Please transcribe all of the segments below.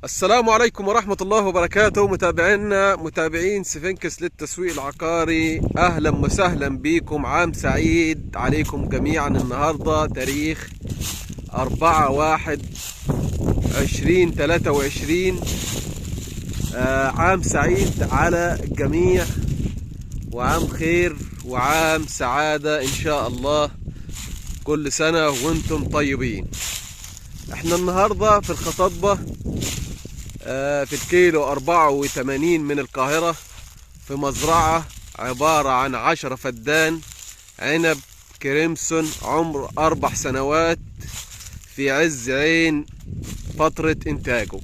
السلام عليكم ورحمة الله وبركاته. متابعين سفنكس للتسويق العقاري، أهلا وسهلا بكم. عام سعيد عليكم جميعا. النهاردة تاريخ 4/1/2023. عام سعيد على الجميع، وعام خير وعام سعادة إن شاء الله. كل سنة وانتم طيبين. احنا النهاردة في الخطبة في الكيلو 84 من القاهرة، في مزرعة عبارة عن 10 فدان عنب كريمسون عمر 4 سنوات، في عز عين فترة انتاجه.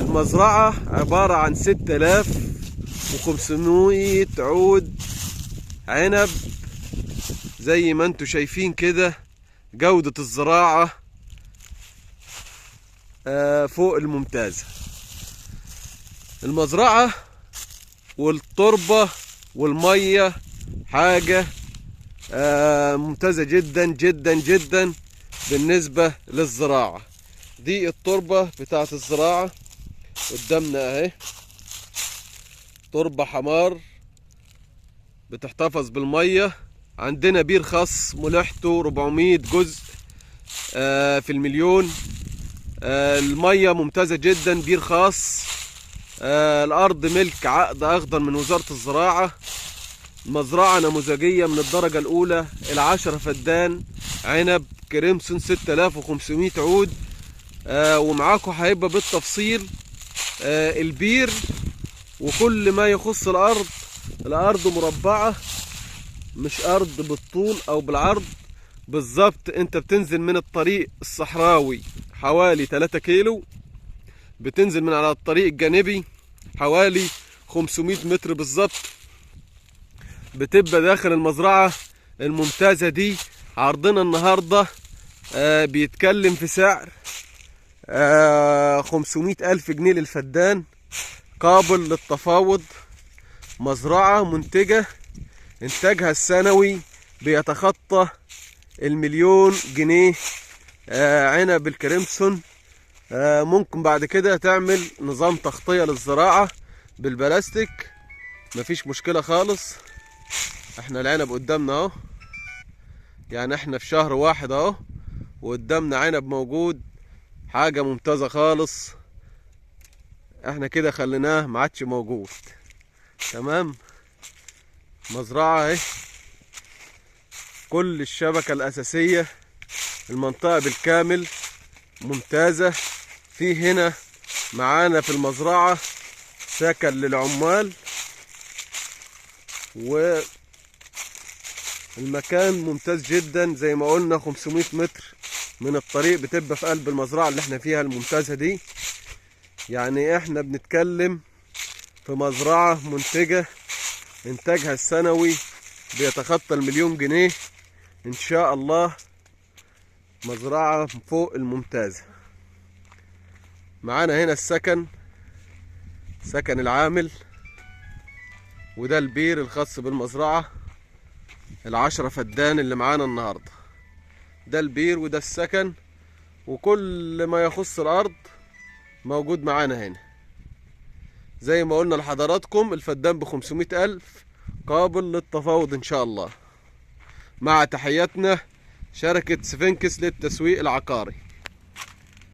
المزرعة عبارة عن 6500 عود عنب زي ما انتم شايفين كده. جودة الزراعة فوق الممتازة. المزرعة والتربة والمية حاجة ممتازة جدا جدا جدا بالنسبة للزراعة. دي التربة بتاعت الزراعة قدامنا اهي، تربة حمار بتحتفظ بالمية. عندنا بير خاص ملوحته 400 جزء في المليون. المية ممتازة جدا، بير خاص. الأرض ملك عقد أخضر من وزارة الزراعة. مزرعة نموذجية من الدرجة الأولى. 10 فدان عنب كريمسون 6500 عود. ومعاكم هيبقى بالتفصيل البير وكل ما يخص الأرض. الأرض مربعة، مش أرض بالطول أو بالعرض بالظبط. أنت بتنزل من الطريق الصحراوي حوالي 3 كيلو، بتنزل من على الطريق الجانبي حوالي 500 متر بالظبط، بتبقى داخل المزرعة الممتازة دي. عرضنا النهاردة بيتكلم في سعر 500,000 جنيه للفدان، قابل للتفاوض. مزرعة منتجة، انتاجها السنوي بيتخطى 1,000,000 جنيه. عنب الكريمسون ممكن بعد كده تعمل نظام تغطية للزراعة بالبلاستيك، مفيش مشكلة خالص. احنا العنب قدامنا اهو، يعني احنا في شهر 1 اهو وقدامنا عنب موجود، حاجة ممتازة خالص. احنا كده خليناه ما عادش موجود. تمام. مزرعة اهي، كل الشبكة الأساسية، المنطقة بالكامل ممتازة. في هنا معانا في المزرعة سكن للعمال، والمكان ممتاز جدا. زي ما قلنا 500 متر من الطريق بتبقى في قلب المزرعة اللي احنا فيها الممتازة دي. يعني احنا بنتكلم في مزرعة منتجة، انتاجها السنوي بيتخطى 1,000,000 جنيه ان شاء الله. مزرعة فوق الممتازة. معانا هنا السكن، سكن العامل، وده البير الخاص بالمزرعة. 10 فدان اللي معانا النهاردة، ده البير وده السكن، وكل ما يخص الأرض موجود معانا هنا. زي ما قلنا لحضراتكم، الفدان ب500,000، قابل للتفاوض إن شاء الله. مع تحياتنا شركة سفنكس للتسويق العقاري.